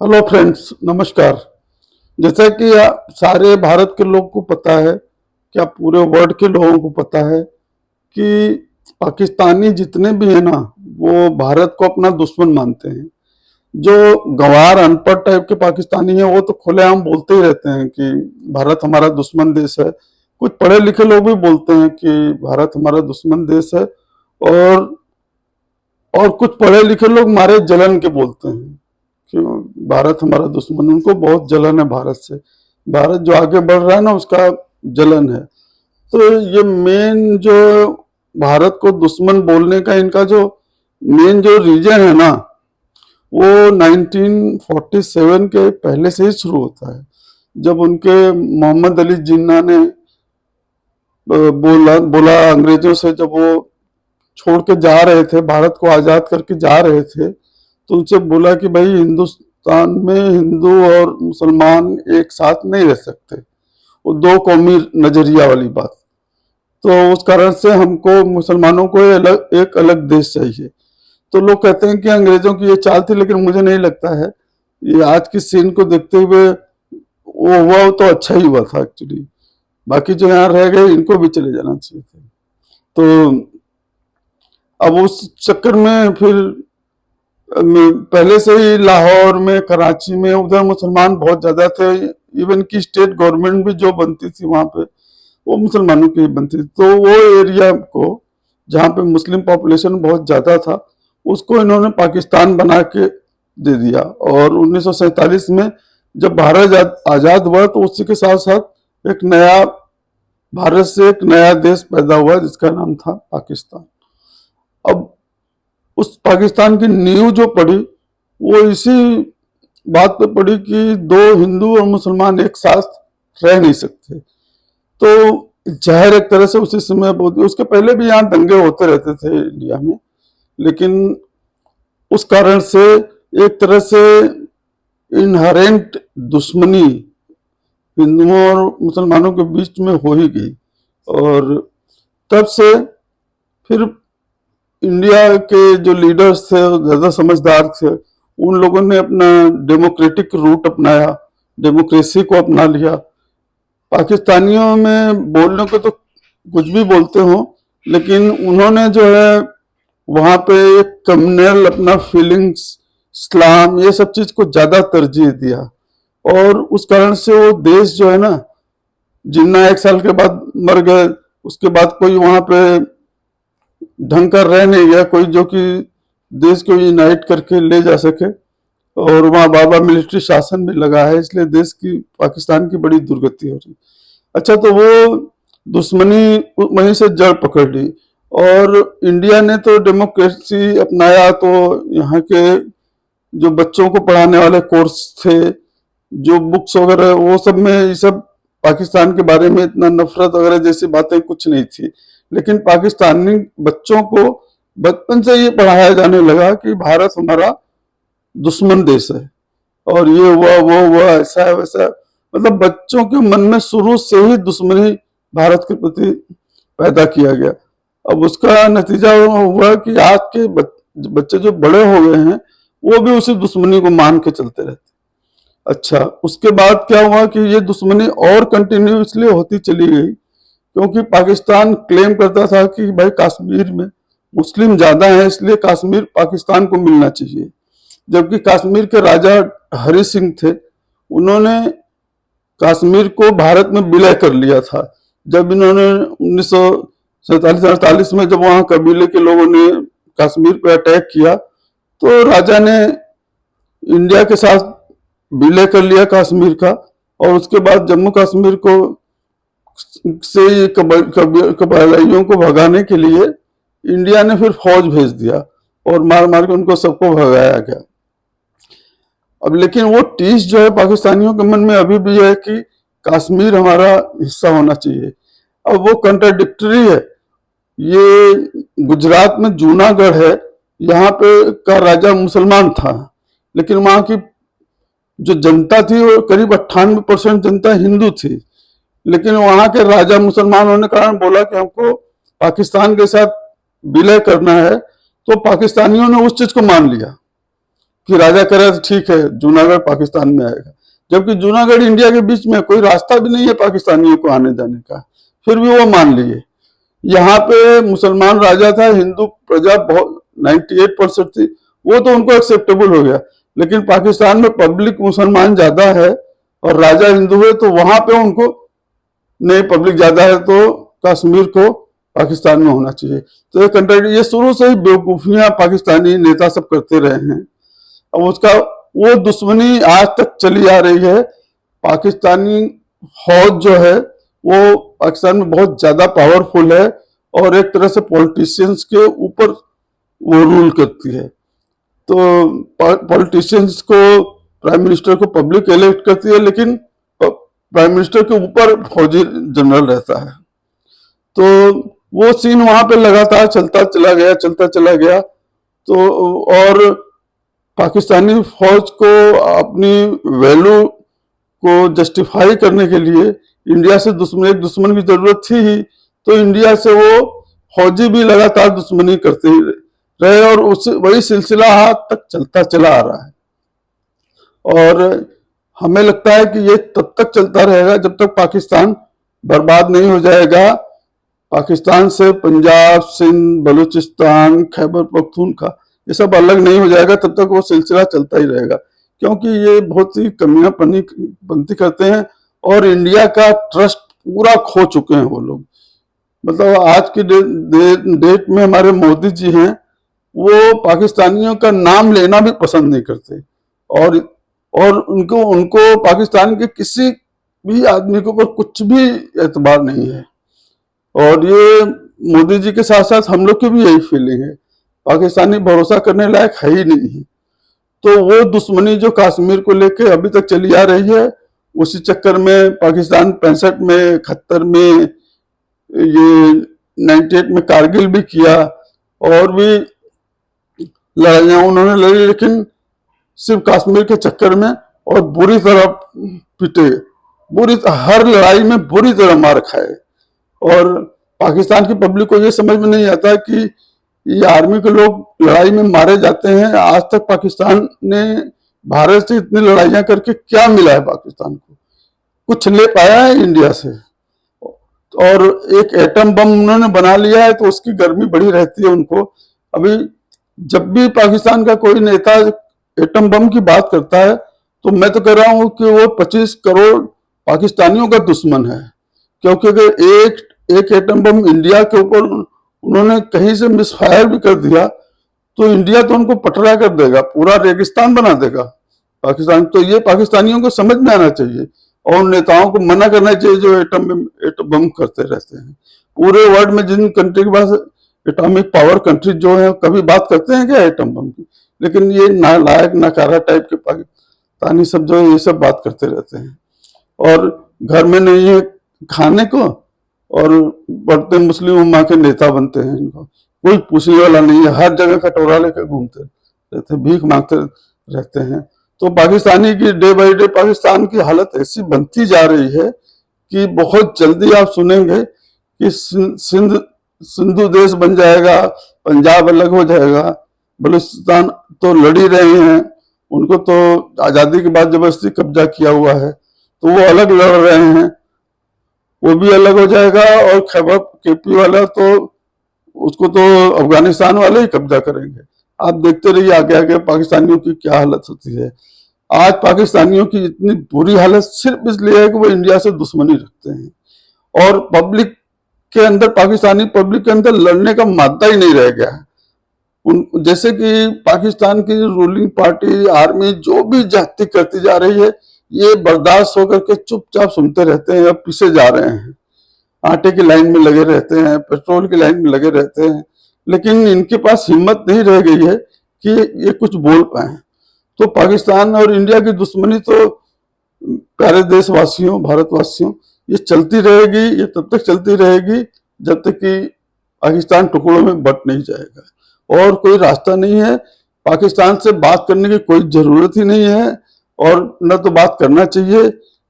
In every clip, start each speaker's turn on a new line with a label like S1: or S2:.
S1: Hello friends, नमस्कार। जैसा कि सारे भारत के लोग को पता है, क्या पूरे वर्ल्ड के लोगों को पता है कि पाकिस्तानी जितने भी हैं ना, वो भारत को अपना दुश्मन मानते हैं। जो गंवार अनपढ़ टाइप के पाकिस्तानी हैं, वो तो खुलेआम बोलते ही रहते हैं कि भारत हमारा दुश्मन देश है। कुछ पढ़े लिखे लोग भी बोलते हैं कि भारत हमारा दुश्मन देश है। और कुछ पढ़े लिखे लोग मारे जलन के बोलते हैं क्यों भारत हमारा दुश्मन। उनको बहुत जलन है भारत से। भारत जो आगे बढ़ रहा है ना, उसका जलन है। तो ये मेन जो भारत को दुश्मन बोलने का इनका जो मेन जो रीजन है ना, वो 1947 के पहले से ही शुरू होता है, जब उनके मोहम्मद अली जिन्ना ने बोला बोला अंग्रेजों से, जब वो छोड़ के जा रहे थे, भारत को आजाद करके जा रहे थे, तो उनसे बोला कि भाई हिंदुस्तान में हिंदू और मुसलमान एक साथ नहीं रह सकते, वो दो कौमी नजरिया वाली बात। तो उस कारण से हमको मुसलमानों को एक अलग देश चाहिए। तो लोग कहते हैं कि अंग्रेजों की ये चाल थी, लेकिन मुझे नहीं लगता है। ये आज की सीन को देखते हुए वो हुआ तो अच्छा ही हुआ था एक्चुअली। बाकी जो यहाँ रह गए, इनको भी चले जाना चाहिए था। तो अब उस चक्कर में फिर पहले से ही लाहौर में, कराची में उधर मुसलमान बहुत ज्यादा थे। इवन की स्टेट गवर्नमेंट भी जो बनती थी वहां पे, वो मुसलमानों की बनती थी। तो वो एरिया को, जहाँ पे मुस्लिम पॉपुलेशन बहुत ज्यादा था, उसको इन्होंने पाकिस्तान बना के दे दिया। और 1947 में जब भारत आजाद हुआ, तो उसी के साथ साथ एक नया भारत से एक नया देश पैदा हुआ, जिसका नाम था पाकिस्तान। अब उस पाकिस्तान की नींव जो पड़ी, वो इसी बात पे पड़ी कि दो हिंदू और मुसलमान एक साथ रह नहीं सकते। तो जहर एक तरह से उसी समय बहुत, उसके पहले भी यहाँ दंगे होते रहते थे इंडिया में, लेकिन उस कारण से एक तरह से इनहेरेंट दुश्मनी हिंदुओं और मुसलमानों के बीच में हो ही गई। और तब से फिर इंडिया के जो लीडर्स थे, ज्यादा समझदार थे, उन लोगों ने अपना डेमोक्रेटिक रूट अपनाया, डेमोक्रेसी को अपना लिया। पाकिस्तानियों में बोलने को तो कुछ भी बोलते हो, लेकिन उन्होंने जो है वहां पे एक कम्युनल अपना फीलिंग्स, इस्लाम, ये सब चीज को ज्यादा तरजीह दिया। और उस कारण से वो देश जो है ना, जिन्ना 1 साल के बाद मर गए, उसके बाद कोई वहां पे ढंग का रह नहीं गया, कोई जो कि देश को यूनाइट करके ले जा सके। और वहां बाबा मिलिट्री शासन भी लगा है, इसलिए देश की, पाकिस्तान की बड़ी दुर्गति हो रही। अच्छा, तो वो दुश्मनी वहीं से जड़ पकड़ ली। और इंडिया ने तो डेमोक्रेसी अपनाया, तो यहाँ के जो बच्चों को पढ़ाने वाले कोर्स थे, जो बुक्स वगैरह, वो सब में ये सब पाकिस्तान के बारे में इतना नफरत वगैरह जैसी बातें कुछ नहीं थी। लेकिन पाकिस्तानी बच्चों को बचपन से ये पढ़ाया जाने लगा कि भारत हमारा दुश्मन देश है, और ये हुआ वो हुआ, ऐसा है वैसा। मतलब बच्चों के मन में शुरू से ही दुश्मनी भारत के प्रति पैदा किया गया। अब उसका नतीजा हुआ कि आज के बच्चे जो बड़े हो गए हैं, वो भी उसी दुश्मनी को मान के चलते रहते। अच्छा, उसके बाद क्या हुआ कि ये दुश्मनी और कंटिन्यू इसलिए होती चली गई क्योंकि पाकिस्तान क्लेम करता था कि भाई कश्मीर में मुस्लिम ज्यादा हैं, इसलिए कश्मीर पाकिस्तान को मिलना चाहिए। जबकि कश्मीर के राजा हरि सिंह थे, उन्होंने कश्मीर को भारत में विलय कर लिया था। जब इन्होंने 1947-48 में जब वहां कबीले के लोगों ने कश्मीर पर अटैक किया, तो राजा ने इंडिया के साथ विलय कर लिया कश्मीर का। और उसके बाद जम्मू कश्मीर को से कबाइलियों को भगाने के लिए इंडिया ने फिर फौज भेज दिया, और मार मार के उनको सबको भगाया गया। अब लेकिन वो टीस जो है पाकिस्तानियों के मन में अभी भी है कि कश्मीर हमारा हिस्सा होना चाहिए। अब वो कंट्राडिक्टरी है। ये गुजरात में जूनागढ़ है, यहाँ पे का राजा मुसलमान था, लेकिन वहां की जो जनता थी वो करीब 98% जनता हिंदू थी। लेकिन वहां के राजा मुसलमान होने के कारण बोला कि हमको पाकिस्तान के साथ विलय करना है, तो पाकिस्तानियों ने उस चीज को मान लिया। कि राजा करे तो ठीक है जूनागढ़ पाकिस्तान में आएगा, जबकि जूनागढ़ इंडिया के बीच में कोई रास्ता भी नहीं है पाकिस्तानियों को आने जाने का, फिर भी वो मान लिए। यहाँ पे मुसलमान राजा था, हिंदू प्रजा बहुत 98% थी, वो तो उनको एक्सेप्टेबल हो गया। लेकिन पाकिस्तान में पब्लिक मुसलमान ज्यादा है और राजा हिंदू है, तो वहां पे उनको नहीं, पब्लिक ज्यादा है तो कश्मीर को पाकिस्तान में होना चाहिए। तो ये कंट्री, ये शुरू से ही बेवकूफियां पाकिस्तानी नेता सब करते रहे हैं। अब उसका वो दुश्मनी आज तक चली आ रही है। पाकिस्तानी फौज जो है वो पाकिस्तान में बहुत ज्यादा पावरफुल है और एक तरह से पॉलिटिशियंस के ऊपर वो रूल करती है। तो पॉलिटिशियंस को, प्राइम मिनिस्टर को पब्लिक इलेक्ट करती है, लेकिन प्राइम मिनिस्टर के ऊपर फौजी जनरल रहता है। तो वो सीन वहां पे लगातार चलता चला गया। तो और पाकिस्तानी फौज को अपनी वैल्यू को जस्टिफाई करने के लिए इंडिया से एक दुश्मन की जरूरत थी ही, तो इंडिया से वो फौजी भी लगातार दुश्मनी करते ही रहे और उस वही सिलसिला आज तक चलता चला आ रहा है। और हमें लगता है कि ये तब तक चलता रहेगा जब तक पाकिस्तान बर्बाद नहीं हो जाएगा। पाकिस्तान से पंजाब, सिंध, बलूचिस्तान, खैबर पख्तूनख्वा ये सब अलग नहीं हो जाएगा, तब तक वो सिलसिला चलता ही रहेगा, क्योंकि ये बहुत सी कमियां पंथी करते हैं और इंडिया का ट्रस्ट पूरा खो चुके हैं वो लोग। मतलब आज की डेट में हमारे मोदी जी हैं, वो पाकिस्तानियों का नाम लेना भी पसंद नहीं करते और उनको पाकिस्तान के किसी भी आदमी के ऊपर कुछ भी एतबार नहीं है। और ये मोदी जी के साथ साथ हम लोग की भी यही फीलिंग है, पाकिस्तानी भरोसा करने लायक है ही नहीं है। तो वो दुश्मनी जो कश्मीर को लेके अभी तक चली आ रही है, उसी चक्कर में पाकिस्तान 65 में, 71 में, ये 98 में कारगिल भी किया और भी लड़ाइयां उन्होंने लड़ी, लेकिन सिर्फ कश्मीर के चक्कर में, और बुरी तरह पिटे, हर लड़ाई में बुरी तरह मार खाए। और पाकिस्तान की पब्लिक को ये समझ में नहीं आता कि ये आर्मी के लोग लड़ाई में मारे जाते हैं। आज तक पाकिस्तान ने भारत से इतनी लड़ाइयां करके क्या मिला है पाकिस्तान को? कुछ ले पाया है इंडिया से? और एक एटम बम उन्होंने बना लिया है तो उसकी गर्मी बड़ी रहती है उनको। अभी जब भी पाकिस्तान का कोई नेता एटम बम की बात करता है तो मैं तो कह रहा हूं कि वो 25 करोड़ पाकिस्तानियों का दुश्मन है, क्योंकि अगर एक एटम बम इंडिया के ऊपर उन्होंने कहीं से मिसफायर भी कर दिया तो इंडिया तो उनको पटरा कर देगा, पूरा रेगिस्तान बना देगा पाकिस्तान। तो ये पाकिस्तानियों को समझ में आना चाहिए और नेताओं को मना करना चाहिए जो एटम बम करते रहते हैं। पूरे वर्ल्ड में जिन कंट्री के पास एटॉमिक पावर कंट्री जो है कभी बात करते हैं क्या एटम बम की? लेकिन ये नालायक नकारा टाइप के पाकिस्तानी सब जो है ये सब बात करते रहते हैं। और घर में नहीं है खाने को और बढ़ते मुस्लिम उम्मा के नेता बनते हैं, इनको कोई पूछने वाला नहीं है, हर जगह कटोरा लेकर घूमते रहते, भीख मांगते रहते हैं। तो पाकिस्तानी की डे बाई डे पाकिस्तान की हालत ऐसी बनती जा रही है कि बहुत जल्दी आप सुनेंगे कि सिंधु देश बन जाएगा, पंजाब अलग हो जाएगा, बलूचिस्तान तो लड़ ही रहे हैं, उनको तो आजादी के बाद जबरदस्ती कब्जा किया हुआ है, तो वो अलग लड़ रहे हैं, वो भी अलग हो जाएगा। और खैबर केपी वाला तो उसको तो अफगानिस्तान वाले ही कब्जा करेंगे। आप देखते रहिए आगे आगे पाकिस्तानियों की क्या हालत होती है। आज पाकिस्तानियों की इतनी बुरी हालत सिर्फ इसलिए है कि वो इंडिया से दुश्मनी रखते हैं और पब्लिक के अंदर, पाकिस्तानी पब्लिक के अंदर लड़ने का मादा ही नहीं रह गया है। जैसे कि पाकिस्तान की रूलिंग पार्टी, आर्मी जो भी जाति करती जा रही है, ये बर्दाश्त होकर के चुपचाप सुनते रहते हैं, अब पीछे जा रहे हैं, आटे की लाइन में लगे रहते हैं, पेट्रोल की लाइन में लगे रहते हैं, लेकिन इनके पास हिम्मत नहीं रह गई है कि ये कुछ बोल पाए। तो पाकिस्तान और इंडिया की दुश्मनी तो प्यारे देशवासियों, भारतवासियों, ये चलती रहेगी, ये तब तक चलती रहेगी जब तक कि पाकिस्तान टुकड़ों में बट नहीं जाएगा। और कोई रास्ता नहीं है, पाकिस्तान से बात करने की कोई जरूरत ही नहीं है और न तो बात करना चाहिए।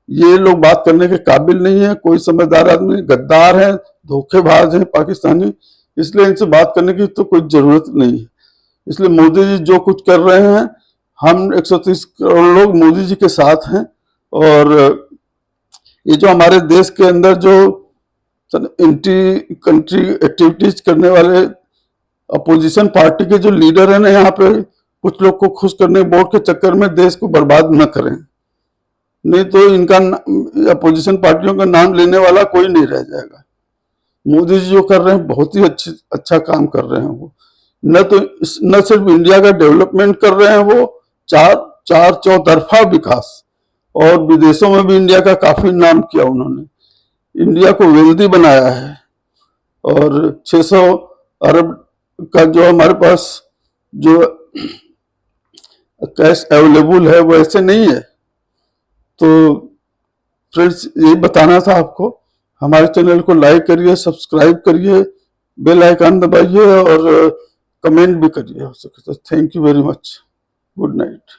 S1: ये लोग बात करने के काबिल नहीं है, कोई समझदार आदमी, गद्दार है, धोखेबाज है पाकिस्तानी, इसलिए इनसे बात करने की तो कोई जरूरत नहीं है। इसलिए मोदी जी जो कुछ कर रहे हैं हम 130 करोड़ लोग मोदी जी के साथ हैं। और ये जो हमारे देश के अंदर जो एंटी कंट्री एक्टिविटीज करने वाले अपोजिशन पार्टी के जो लीडर हैं ना, यहाँ पे कुछ लोग को खुश करने वोट के चक्कर में देश को बर्बाद न करें, नहीं तो इनका अपोजिशन पार्टियों का नाम लेने वाला कोई नहीं रह जाएगा। मोदी जी जो कर रहे हैं बहुत ही अच्छा काम कर रहे हैं। वो न सिर्फ इंडिया का डेवलपमेंट कर रहे हैं, वो चौतरफा विकास, और विदेशों में भी इंडिया का काफी नाम किया उन्होंने, इंडिया को वेल्दी बनाया है। और 600 अरब का जो हमारे पास जो कैश अवेलेबल है वो ऐसे नहीं है। तो फ्रेंड्स यही बताना था आपको। हमारे चैनल को लाइक करिए, सब्सक्राइब करिए, बेल आइकन दबाइए और कमेंट भी करिए हो सके तो। Thank you very much. Good night.